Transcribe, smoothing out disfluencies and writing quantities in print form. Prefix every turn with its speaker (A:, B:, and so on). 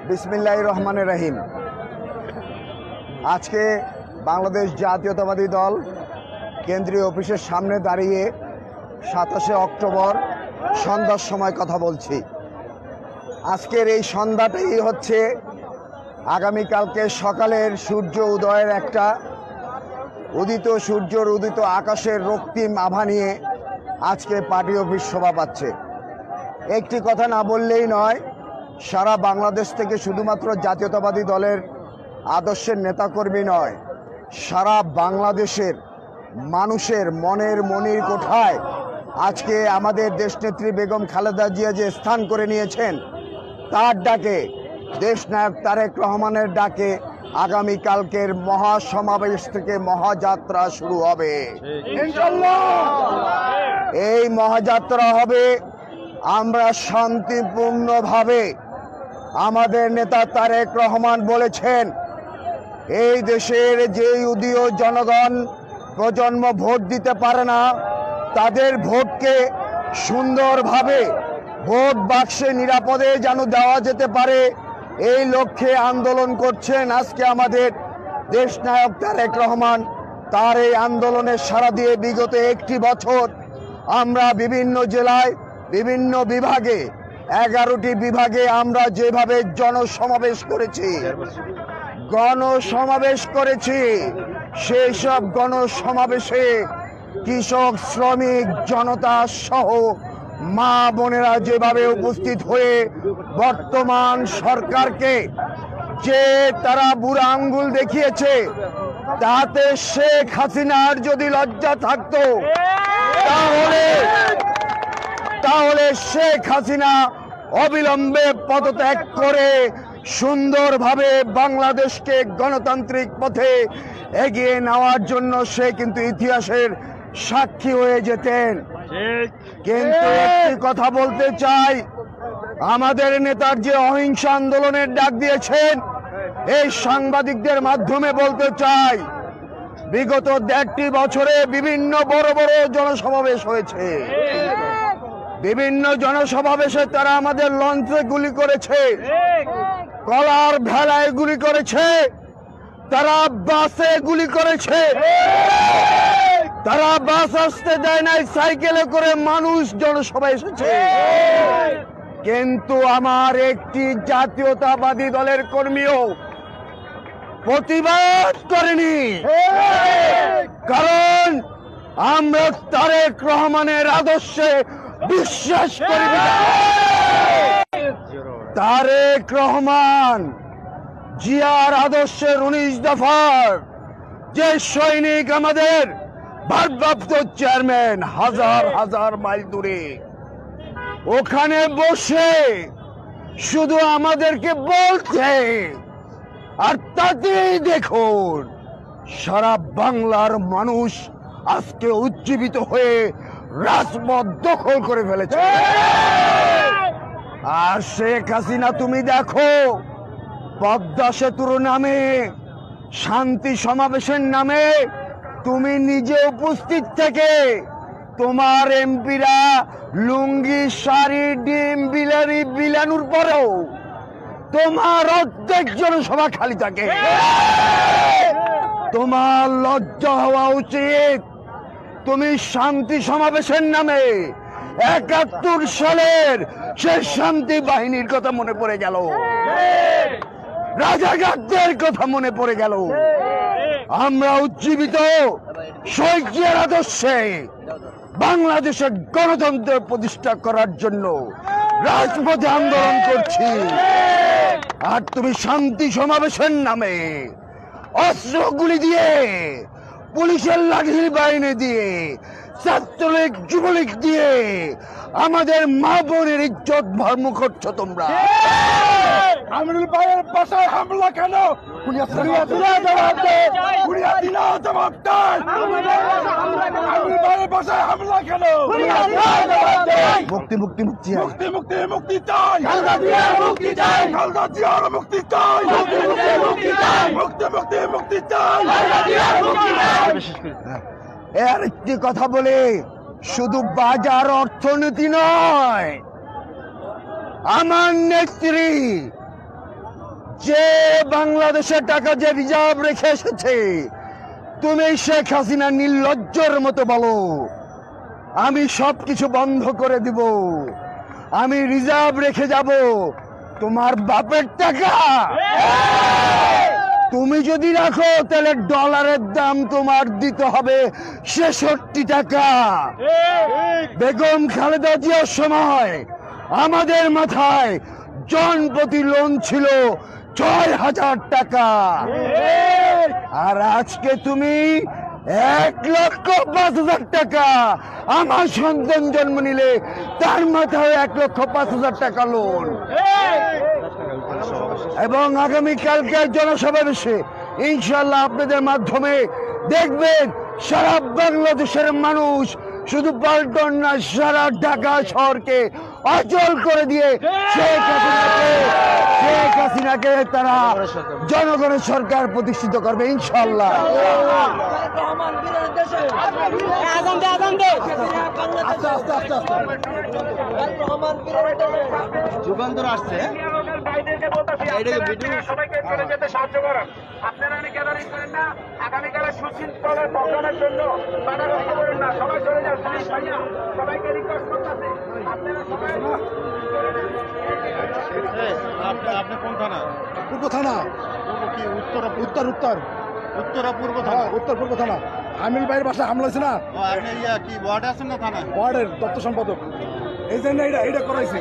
A: বিসমিল্লাহির রহমানির রহিম। আজকে বাংলাদেশ জাতীয়তাবাদী দল কেন্দ্রীয় অফিসের সামনে দাঁড়িয়ে 27শে অক্টোবর সন্ধ্যার সময় কথা বলছি। আজকের এই সন্ধ্যাটাই হচ্ছে আগামীকালকে সকালের সূর্য উদয়ের একটা উদিত সূর্যর উদিত আকাশের রক্তিম আভা নিয়ে আজকে পার্টি অফিস শোভা পাচ্ছে। একটি কথা না বললেই নয়, সারা বাংলাদেশ থেকে শুধুমাত্র জাতীয়তাবাদী দলের আদর্শের নেতাকর্মী নয়, সারা বাংলাদেশের মানুষের মনের মনির কোঠায় আজকে আমাদের দেশনেত্রী বেগম খালেদা জিয়া যে স্থান করে নিয়েছেন, তার ডাকে, দেশনায়ক তারেক রহমানের ডাকে আগামীকালকের মহাসমাবেশ থেকে মহাযাত্রা শুরু হবে। এই মহাযাত্রা হবে আমরা শান্তিপূর্ণভাবে। আমাদের নেতা তারেক রহমান বলেছেন, এই দেশের যে উদীয় জনগণ প্রজন্ম ভোট দিতে পারে না, তাদের ভোটকে সুন্দরভাবে ভোট বাক্সে নিরাপদে যেন দেওয়া যেতে পারে, এই লক্ষ্যে আন্দোলন করছেন আজকে আমাদের দেশনায়ক তারেক রহমান। তার এই আন্দোলনের সাড়া দিয়ে বিগত একটি বছর আমরা বিভিন্ন জেলায় বিভিন্ন বিভাগে 11টি বিভাগে আমরা যেভাবে গণসমাবেশ করেছি, সেই সব গণসমাবেশে কৃষক, শ্রমিক, জনতা সহ মা বোনেরা যেভাবে উপস্থিত হয়ে বর্তমান সরকারকে যে তারা বুড়া আঙ্গুল দেখিয়েছে, তাতে শেখ হাসিনার যদি লজ্জা থাকতো তাহলে শেখ হাসিনা অবিলম্বে পদত্যাগ করে সুন্দরভাবে বাংলাদেশকে গণতান্ত্রিক পথে এগিয়ে নেওয়ার জন্য সে কিন্তু ইতিহাসের সাক্ষী হয়ে যেতেন। কিন্তু একটি কথা বলতে চাই, আমাদের নেতার যে অহিংস আন্দোলনের ডাক দিয়েছেন, এই সাংবাদিকদের মাধ্যমে বলতে চাই, বিগত 1.5 বছরে বিভিন্ন বড় বড় জনসমাবেশ হয়েছে। বিভিন্ন জনসমাবেশে তারা আমাদের লঞ্চে গুলি করেছে, কলার ভেলায় গুলি করেছে, তারা বাসে গুলি করেছে, তারা বাস আসতে দেয় নাই, সাইকেলে করে মানুষ জনসভায় এসেছে। কিন্তু আমার একটি জাতীয়তাবাদী দলের কর্মীও প্রতিবাদ করেনি, কারণ আমরা তারেক রহমানের আদর্শে বিশ্বাস করি। তারেক রহমান জিয়ার আদর্শের 19 দফার যে সৈনিক, আমাদের ভারপ্রাপ্ত চেয়ারম্যান হাজার হাজার মাইল দূরে, ওখানে বসে শুধু আমাদেরকে বলছে, আর তাতেই দেখুন সারা বাংলার মানুষ আজকে উজ্জীবিত হয়ে রাজপথ দখল করে ফেলেছে। আর শেখ হাসিনা, তুমি দেখো, পদ্মা সেতুর নামে, শান্তি সমাবেশের নামে তুমি নিজে উপস্থিত থেকে তোমার এমপিরা লুঙ্গি, শাড়ি, ডিম বিলানোর পরেও তোমার অর্ধেক জনসভা খালি থাকে। তোমার লজ্জা হওয়া উচিত। তুমি শান্তি সমাবেশের নামে 71 সালের সে শান্তি বাহিনীর কথা মনে পড়ে গেল, রাজাকারদের কথা মনে পড়ে গেল। আমরা উজ্জীবিত শহীদ জিয়ার আদর্শে বাংলাদেশের গণতন্ত্র প্রতিষ্ঠা করার জন্য রাজপথে আন্দোলন করছি। আর তুমি শান্তি সমাবেশের নামে অস্ত্রগুলি দিয়ে, পুলিশের লাঠির বাহিনী দিয়ে, ছাত্রলীগ, যুবলীগ দিয়ে আমাদের মা বোনের ইজ্জত ভর্ম করছো তোমরা। আমিনুল ভাইয়ের বাসায় হামলা কেন? মুক্তি মুক্তি মুক্তি মুক্তি মুক্তি মুক্তি চাই, মুক্তি চাই, মুক্তি চাই, মুক্তি মুক্তি মুক্তি চাই। এর একটি কথা বলে শুধু বাজার অর্থনীতি নয়, আমার নেত্রী যে বাংলাদেশের টাকা যে রিজার্ভ রেখে এসেছে, তুমি শেখ হাসিনা নির্লজ্জের মতো বলো আমি সবকিছু বন্ধ করে দিব, আমি রিজার্ভ রেখে যাব তোমার বাপের টাকা। তুমি যদি রাখো তাহলে ডলারের দাম তোমার দিতে হবে 66 টাকা। বেগম খালেদা জিয়ার সময় আমাদের মাথায় জনপ্রতি লোন ছিল ৬,০০০ টাকা, আর আজকে তুমি ১,৫০,০০০ টাকা। আমার সন্তান জন্ম নিলে তার মাথায় ১,৫০,০০০ টাকা লোন। এবং আগামীকালকার জনসমাবেশে ইনশাল্লাহ আপনাদের মাধ্যমে দেখবেন সারা বাংলাদেশের মানুষ, শুধু পল্টন না সারা ঢাকা শহরকে অচল করে দিয়ে শেখ হাসিনাকে তারা জনগণের সরকার প্রতিষ্ঠিত করবে ইনশাল্লাহ।
B: যুগান্তর আসছে,
C: সবাইকে চলে যেতে সাহায্য করেন। আপনারা গ্যাদারিং করেন না, আগামীকালের সুশৃঙ্খলের প্রোগ্রামের জন্য বাধাগ্রস্ত করেন না, সবাই চলে যান। ভাইয়া সবাইকে রিকোয়েস্ট করতেছে আপনারা সবাই।
B: আপনি কোন থানা?
D: পূর্ব থানা।
B: কি উত্তর
D: উত্তর উত্তর
B: উত্তরা পূর্ব থানা?
D: উত্তর পূর্ব থানা। আমির ভাইয়ের বাসায় হামলা হয়েছে না,
B: ও, আপনি কি ওয়ার্ডে আছেন না থানায়?
D: ওয়ার্ডের দপ্তর সম্পাদক, এই জন্য এটা করাইছে।